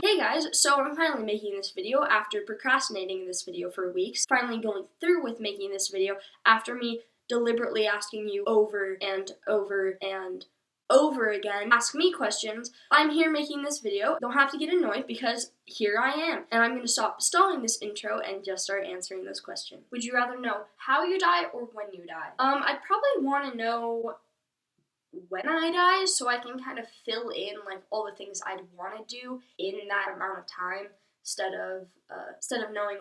Hey guys, so I'm finally making this video after procrastinating this video for weeks, finally going through with making this video after me deliberately asking you over and over and over again, ask me questions. I'm here making this video. Don't have to get annoyed because here I am. And I'm going to stop stalling this intro and just start answering this question. Would you rather know how you die or when you die? I'd probably want to know when I die so I can kind of fill in like all the things I'd want to do in that amount of time instead of knowing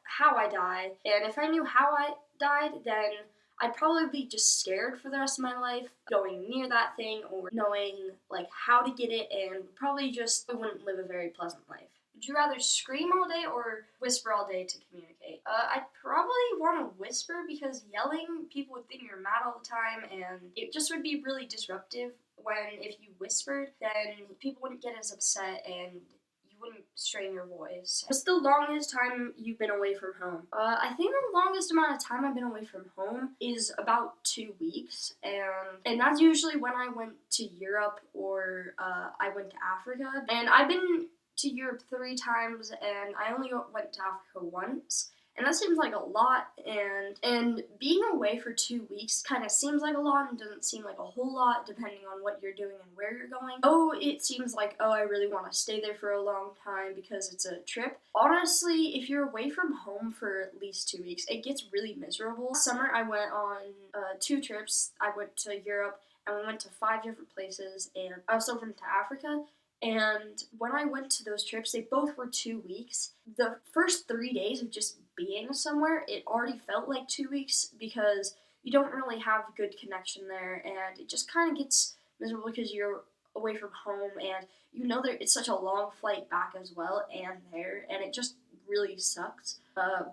how I die. And if I knew how I died, then I'd probably be just scared for the rest of my life going near that thing or knowing like how to get it, and probably just I wouldn't live a very pleasant life. Would you rather scream all day or whisper all day to communicate? I'd probably want to whisper because yelling, people would think you're mad all the time, and it just would be really disruptive when if you whispered, then people wouldn't get as upset and you wouldn't strain your voice. What's the longest time you've been away from home? I think the longest amount of time I've been away from home is about 2 weeks, and that's usually when I went to Europe or I went to Africa. And I've been to Europe 3 times, and I only went to Africa once. And that seems like a lot, and being away for 2 weeks kind of seems like a lot and doesn't seem like a whole lot depending on what you're doing and where you're going. Oh, it seems like, oh, I really want to stay there for a long time because it's a trip. Honestly, if you're away from home for at least 2 weeks, it gets really miserable. Last summer, I went on 2 trips. I went to Europe, and we went to 5 different places, and I also went to Africa. And when I went to those trips, they both were 2 weeks. The first 3 days of just being somewhere, it already felt like 2 weeks because you don't really have good connection there, and it just kind of gets miserable because you're away from home, and you know that it's such a long flight back as well and there, and it just really sucks.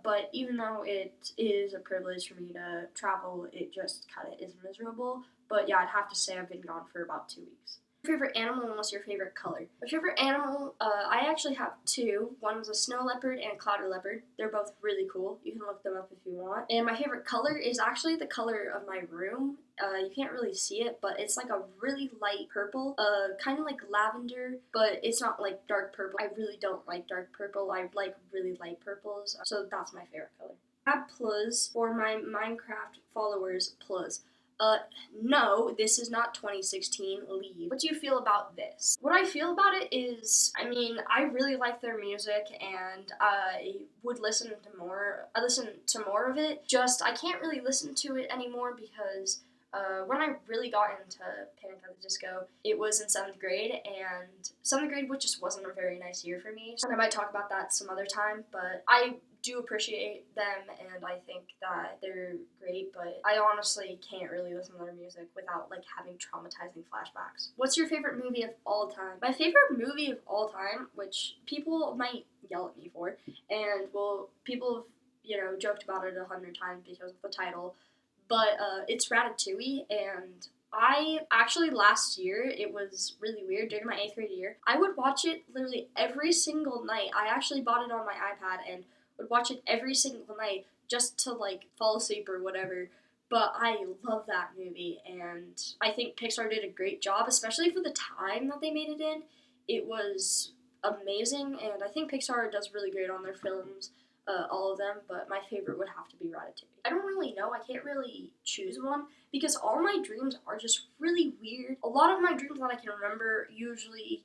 But even though it is a privilege for me to travel, it just kind of is miserable. But yeah, I'd have to say I've been gone for about 2 weeks. Your favorite animal and what's your favorite color? My favorite animal, I actually have 2. One's a snow leopard and a clouder leopard. They're both really cool. You can look them up if you want. And my favorite color is actually the color of my room. You can't really see it, but it's like a really light purple, kind of like lavender, but it's not like dark purple. I really don't like dark purple. I like really light purples, so that's my favorite color. Add plus for my Minecraft followers plus. No, this is not 2016, leave. What do you feel about this? What I feel about it is, I mean, I really like their music and I would listen to more. I listen to more of it. Just, I can't really listen to it anymore because when I really got into Panic at the Disco, it was in 7th grade, and 7th grade just wasn't a very nice year for me. And I might talk about that some other time, but I do appreciate them, and I think that they're great, but I honestly can't really listen to their music without like having traumatizing flashbacks. What's your favorite movie of all time? My favorite movie of all time, which people might yell at me for, and well, people have, joked about it 100 times because of the title, but it's Ratatouille, and I actually last year, it was really weird, during my 8th grade year, I would watch it literally every single night. I actually bought it on my iPad and would watch it every single night just to like fall asleep or whatever. But I love that movie, and I think Pixar did a great job, especially for the time that they made it in. It was amazing, and I think Pixar does really great on their films, all of them, but my favorite would have to be Ratatouille. I don't really know, I can't really choose one because all my dreams are just really weird. A lot of my dreams that I can remember usually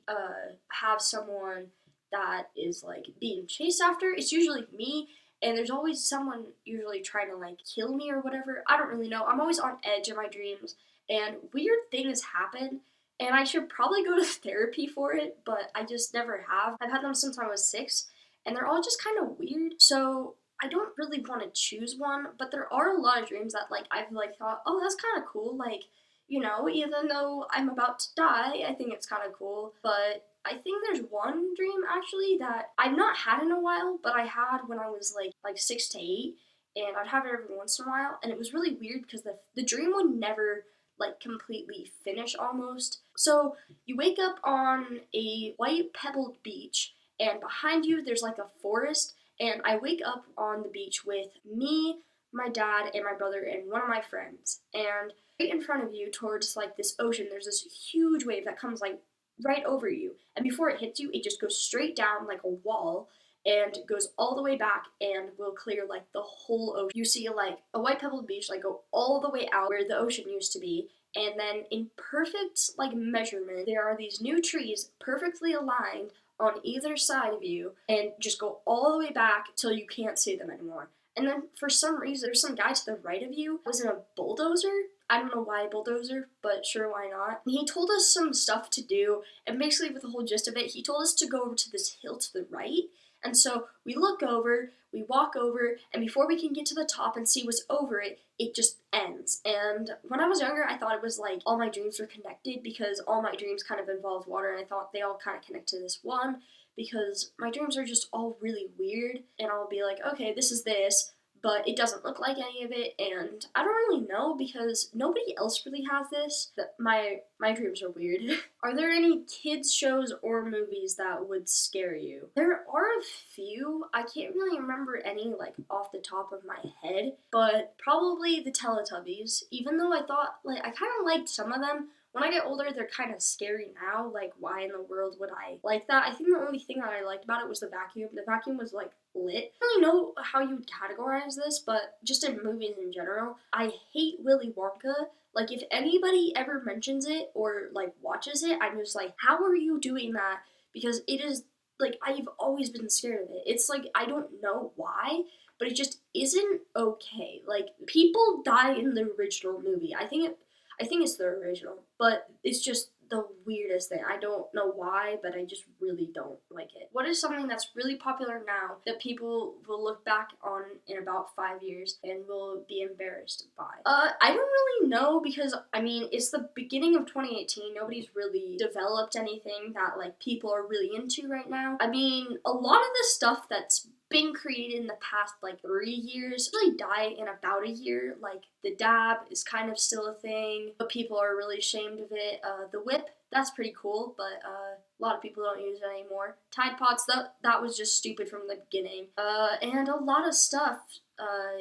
have someone that is like being chased after. It's usually me, and there's always someone usually trying to like kill me or whatever. I don't really know. I'm always on edge in my dreams, and weird things happen, and I should probably go to therapy for it, but I just never have. I've had them since I was 6, and they're all just kind of weird. So I don't really want to choose one, but there are a lot of dreams that like I've like thought, oh, that's kind of cool. Like, even though I'm about to die, I think it's kind of cool. But I think there's one dream actually that I've not had in a while, but I had when I was like 6 to 8, and I'd have it every once in a while, and it was really weird because the dream would never like completely finish almost. So you wake up on a white pebbled beach, and behind you there's like a forest, and I wake up on the beach with me, my dad, and my brother, and one of my friends. And right in front of you, towards like this ocean, there's this huge wave that comes like right over you. And before it hits you, it just goes straight down like a wall and goes all the way back and will clear like the whole ocean. You see like a white pebbled beach like go all the way out where the ocean used to be, and then in perfect like measurement there are these new trees perfectly aligned on either side of you and just go all the way back till you can't see them anymore. And then for some reason there's some guy to the right of you was in a bulldozer. I don't know why bulldozer, but sure, why not? And he told us some stuff to do, and basically with the whole gist of it, he told us to go over to this hill to the right. And so we look over, we walk over, and before we can get to the top and see what's over it, it just ends. And when I was younger, I thought it was like all my dreams were connected because all my dreams kind of involved water, and I thought they all kind of connect to this one because my dreams are just all really weird, and I'll be like, okay, this is this, but it doesn't look like any of it, and I don't really know because nobody else really has this. That my dreams are weird. Are there any kids shows or movies that would scare you? There are a few. I can't really remember any like off the top of my head, but probably the Teletubbies. Even though I thought like I kind of liked some of them, when I get older, they're kind of scary now. Like, why in the world would I like that? I think the only thing that I liked about it was the vacuum. The vacuum was, like, lit. I don't really know how you would categorize this, but just in movies in general, I hate Willy Wonka. Like, if anybody ever mentions it or, like, watches it, I'm just like, how are you doing that? Because it is, like, I've always been scared of it. It's like, I don't know why, but it just isn't okay. Like, people die in the original movie. I think it's the original, but it's just the weirdest thing. I don't know why, but I just really don't like it. What is something that's really popular now that people will look back on in about 5 years and will be embarrassed by? I don't really know because, I mean, it's the beginning of 2018. Nobody's really developed anything that, like, people are really into right now. I mean, a lot of the stuff that's been created in the past like 3 years really die in about a year. Like the dab is kind of still a thing, but people are really ashamed of it. The whip, that's pretty cool, but a lot of people don't use it anymore. Tide Pods, that was just stupid from the beginning. And a lot of stuff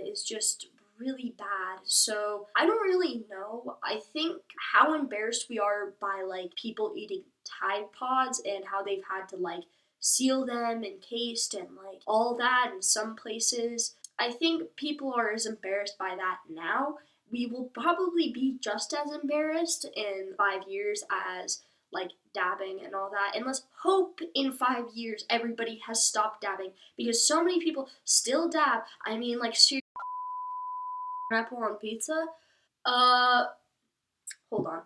is just really bad. So I don't really know. I think how embarrassed we are by like people eating Tide Pods and how they've had to like seal them encased and like all that in some places. I think people are as embarrassed by that now. We will probably be just as embarrassed in 5 years as like dabbing and all that. And let's hope in 5 years everybody has stopped dabbing because so many people still dab. I mean, like, seriously, pineapple on pizza? Hold on.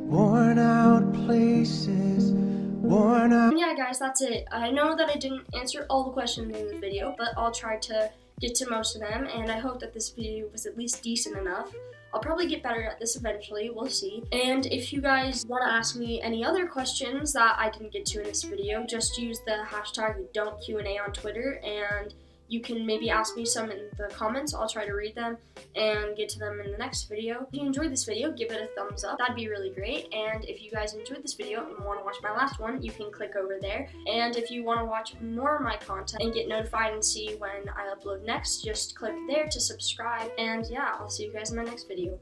Worn out places, worn out. Yeah, guys, that's it. I know that I didn't answer all the questions in the video, but I'll try to get to most of them, and I hope that this video was at least decent enough. I'll probably get better at this eventually, we'll see. And if you guys want to ask me any other questions that I didn't get to in this video, just use the hashtag Don'tQA on Twitter, and you can maybe ask me some in the comments. I'll try to read them and get to them in the next video. If you enjoyed this video, give it a thumbs up. That'd be really great. And if you guys enjoyed this video and want to watch my last one, you can click over there. And if you want to watch more of my content and get notified and see when I upload next, just click there to subscribe. And yeah, I'll see you guys in my next video.